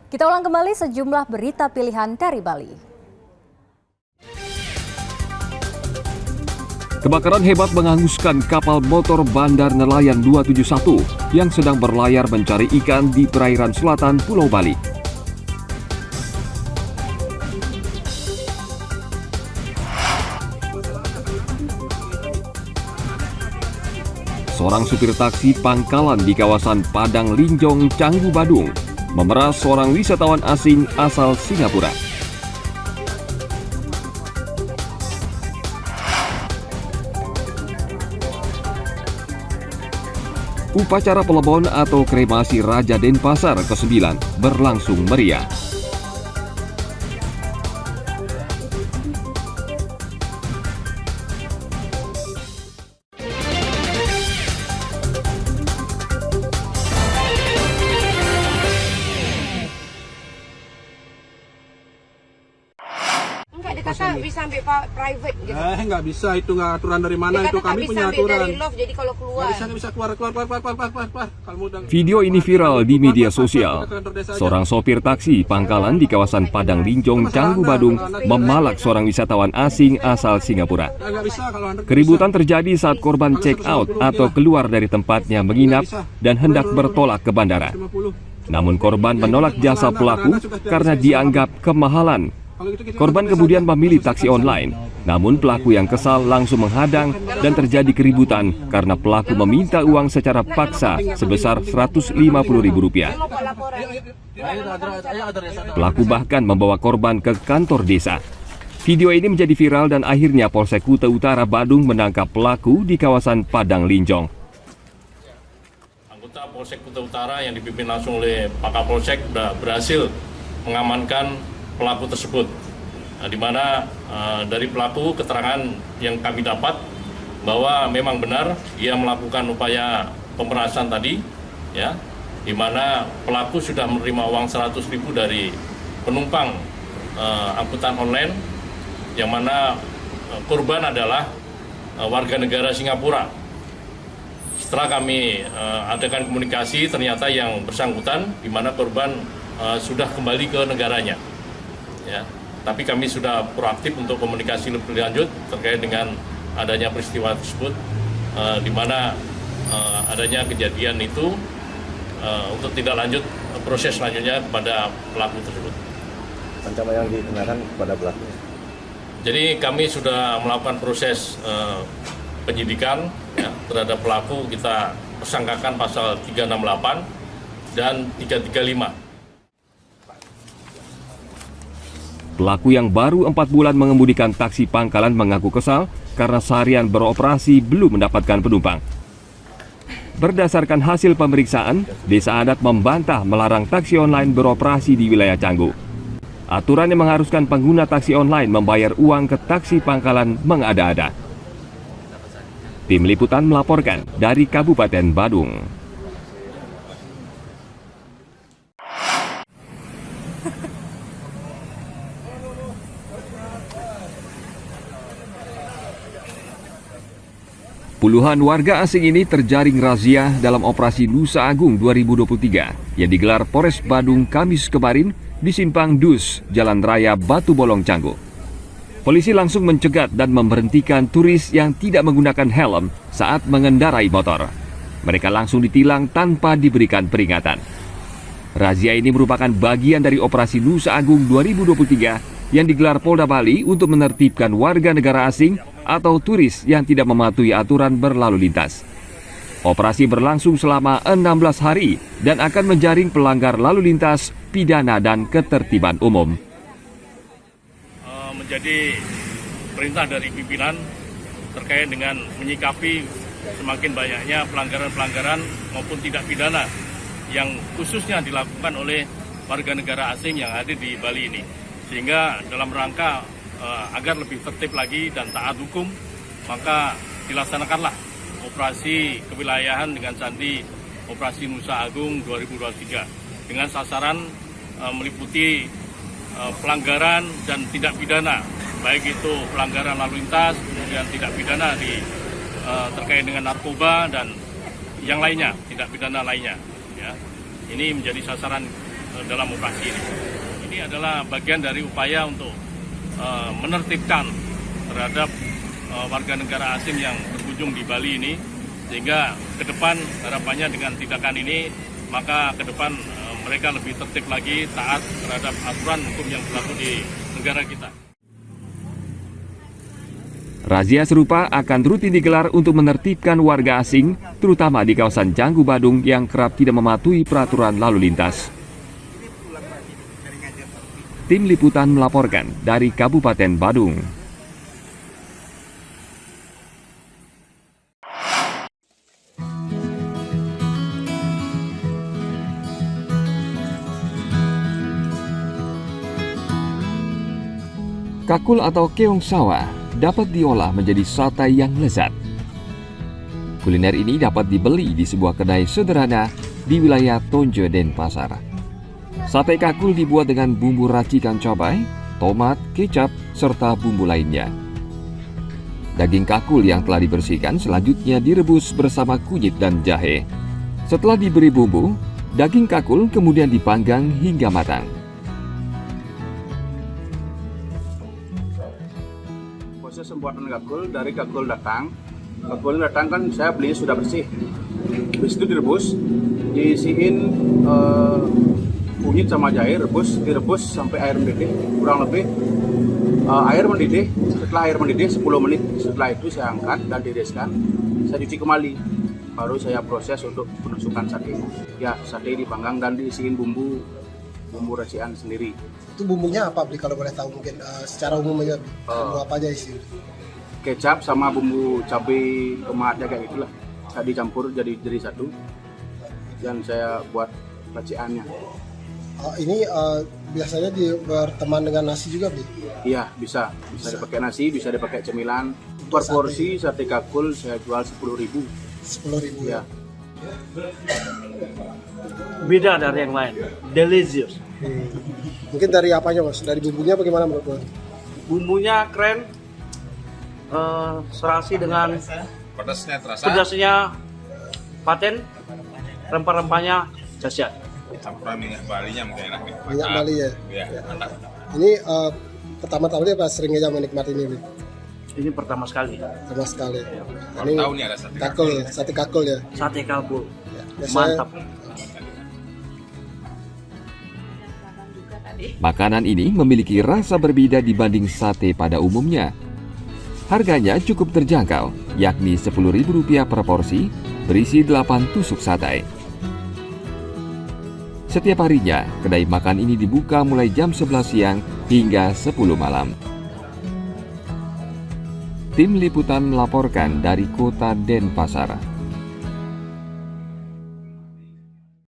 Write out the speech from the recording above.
Kita ulang kembali sejumlah berita pilihan dari Bali. Kebakaran hebat menghanguskan kapal motor Bandar Nelayan 271 yang sedang berlayar mencari ikan di perairan selatan Pulau Bali. Seorang supir taksi pangkalan di kawasan Padang Linjong, Canggu, Badung memeras seorang wisatawan asing asal Singapura. Upacara pelebon atau kremasi Raja Denpasar ke-9 berlangsung meriah. Kakak bisa ambil private gitu. Nggak bisa, itu nggak aturan dari mana Ya, itu, kami punya aturan. dari love, jadi kalau keluar. Nggak bisa keluar. Kalau udah... Video ini viral di media sosial. Seorang sopir taksi pangkalan di kawasan Padang Linjong, Canggu, Badung memalak seorang wisatawan asing asal Singapura. Keributan terjadi saat korban check out atau keluar dari tempatnya menginap dan hendak bertolak ke bandara. Namun korban menolak jasa pelaku karena dianggap kemahalan. Korban kemudian memilih taksi online, namun pelaku yang kesal langsung menghadang dan terjadi keributan karena pelaku meminta uang secara paksa sebesar Rp150.000. Pelaku bahkan membawa korban ke kantor desa. Video ini menjadi viral dan akhirnya Polsek Kuta Utara Badung menangkap pelaku di kawasan Padang Linjong. Anggota Polsek Kuta Utara yang dipimpin langsung oleh Pak Kapolsek sudah berhasil mengamankan pelaku tersebut, di mana dari pelaku keterangan yang kami dapat bahwa memang benar ia melakukan upaya pemerasan tadi, ya, di mana pelaku sudah menerima uang 100.000 dari penumpang angkutan online, yang mana korban adalah warga negara Singapura. Setelah kami adakan komunikasi, ternyata yang bersangkutan, di mana korban sudah kembali ke negaranya. Ya, tapi kami sudah proaktif untuk komunikasi lebih lanjut terkait dengan adanya peristiwa tersebut, di mana adanya kejadian itu untuk tidak lanjut proses selanjutnya kepada pelaku tersebut. Ancaman yang dikenakan kepada pelaku? Jadi kami sudah melakukan proses penyidikan, ya, terhadap pelaku. Kita persangkakan pasal 368 dan 335. Pelaku yang baru 4 bulan mengemudikan taksi pangkalan mengaku kesal karena seharian beroperasi belum mendapatkan penumpang. Berdasarkan hasil pemeriksaan, Desa Adat membantah melarang taksi online beroperasi di wilayah Canggu. Aturan yang mengharuskan pengguna taksi online membayar uang ke taksi pangkalan mengada-ada. Tim Liputan melaporkan dari Kabupaten Badung. Puluhan warga asing ini terjaring razia dalam operasi Nusa Agung 2023 yang digelar Polres Badung Kamis kemarin di Simpang Dus, Jalan Raya Batu Bolong, Canggu. Polisi langsung mencegat dan memberhentikan turis yang tidak menggunakan helm saat mengendarai motor. Mereka langsung ditilang tanpa diberikan peringatan. Razia ini merupakan bagian dari operasi Nusa Agung 2023 yang digelar Polda Bali untuk menertibkan warga negara asing atau turis yang tidak mematuhi aturan berlalu lintas. Operasi berlangsung selama 16 hari dan akan menjaring pelanggar lalu lintas, pidana, dan ketertiban umum. Menjadi perintah dari pimpinan terkait dengan menyikapi semakin banyaknya pelanggaran-pelanggaran maupun tindak pidana yang khususnya dilakukan oleh warga negara asing yang ada di Bali ini. Sehingga dalam rangka agar lebih tertib lagi dan taat hukum, maka dilaksanakanlah operasi kewilayahan dengan sandi Operasi Nusa Agung 2023 dengan sasaran meliputi pelanggaran dan tindak pidana, baik itu pelanggaran lalu lintas, kemudian tindak pidana terkait dengan narkoba dan yang lainnya, tindak pidana lainnya. Ya. Ini menjadi sasaran dalam operasi ini. Ini adalah bagian dari upaya untuk menertibkan terhadap warga negara asing yang berkunjung di Bali ini, sehingga ke depan harapannya dengan tindakan ini maka ke depan mereka lebih tertib lagi, taat terhadap aturan hukum yang berlaku di negara kita. Razia serupa akan rutin digelar untuk menertibkan warga asing, terutama di kawasan Canggu Badung yang kerap tidak mematuhi peraturan lalu lintas. Tim Liputan melaporkan dari Kabupaten Badung. Kakul atau keong sawah dapat diolah menjadi sate yang lezat. Kuliner ini dapat dibeli di sebuah kedai sederhana di wilayah Tonje, Denpasar. Sate kakul dibuat dengan bumbu racikan cabai, tomat, kecap, serta bumbu lainnya. Daging kakul yang telah dibersihkan selanjutnya direbus bersama kunyit dan jahe. Setelah diberi bumbu, daging kakul kemudian dipanggang hingga matang. Proses pembuatan kakul, dari kakul datang kan saya beli sudah bersih. Habis itu direbus, diisiin kunyit sama jahe, direbus sampai air mendidih, kurang lebih air mendidih. Setelah air mendidih 10 menit, setelah itu saya angkat dan tiriskan, saya cuci kembali, baru saya proses untuk penusukan sate. Ya, sate dipanggang dan diisiin bumbu racikan sendiri. Itu bumbunya apa, Bli, kalau boleh tahu mungkin secara umum aja, bumbu apa aja isi? Kecap sama bumbu cabai, tomatnya kayak gitulah. Saya dicampur jadi satu dan saya buat racikannya. Ini biasanya berteman dengan nasi juga, Bli? Iya, bisa dipakai nasi, bisa dipakai cemilan. Per porsi sate kakul saya jual 10.000. 10.000 ya. Beda dari yang lain, delicious. Mungkin dari apanya, Mas? Dari bumbunya bagaimana menurut Mas? Bumbunya keren, serasi dengan pedasnya paten, rempah-rempahnya dahsyat. Campuran minyak Balinya mungkin enak nih. Minyak Bali ya? Iya, mantap. Ini pertama-tama apa sering aja menikmati ini, Bli? Ini pertama sekali. Sama sekali. Baru tahu nih ada sate kakul, sate kakul ya? Sate kakul, Biasanya, mantap. Makanan ini memiliki rasa berbeda dibanding sate pada umumnya. Harganya cukup terjangkau, yakni Rp10.000 per porsi, berisi 8 tusuk sate. Setiap harinya, kedai makan ini dibuka mulai jam 11 siang hingga 10 malam. Tim Liputan melaporkan dari kota Denpasar.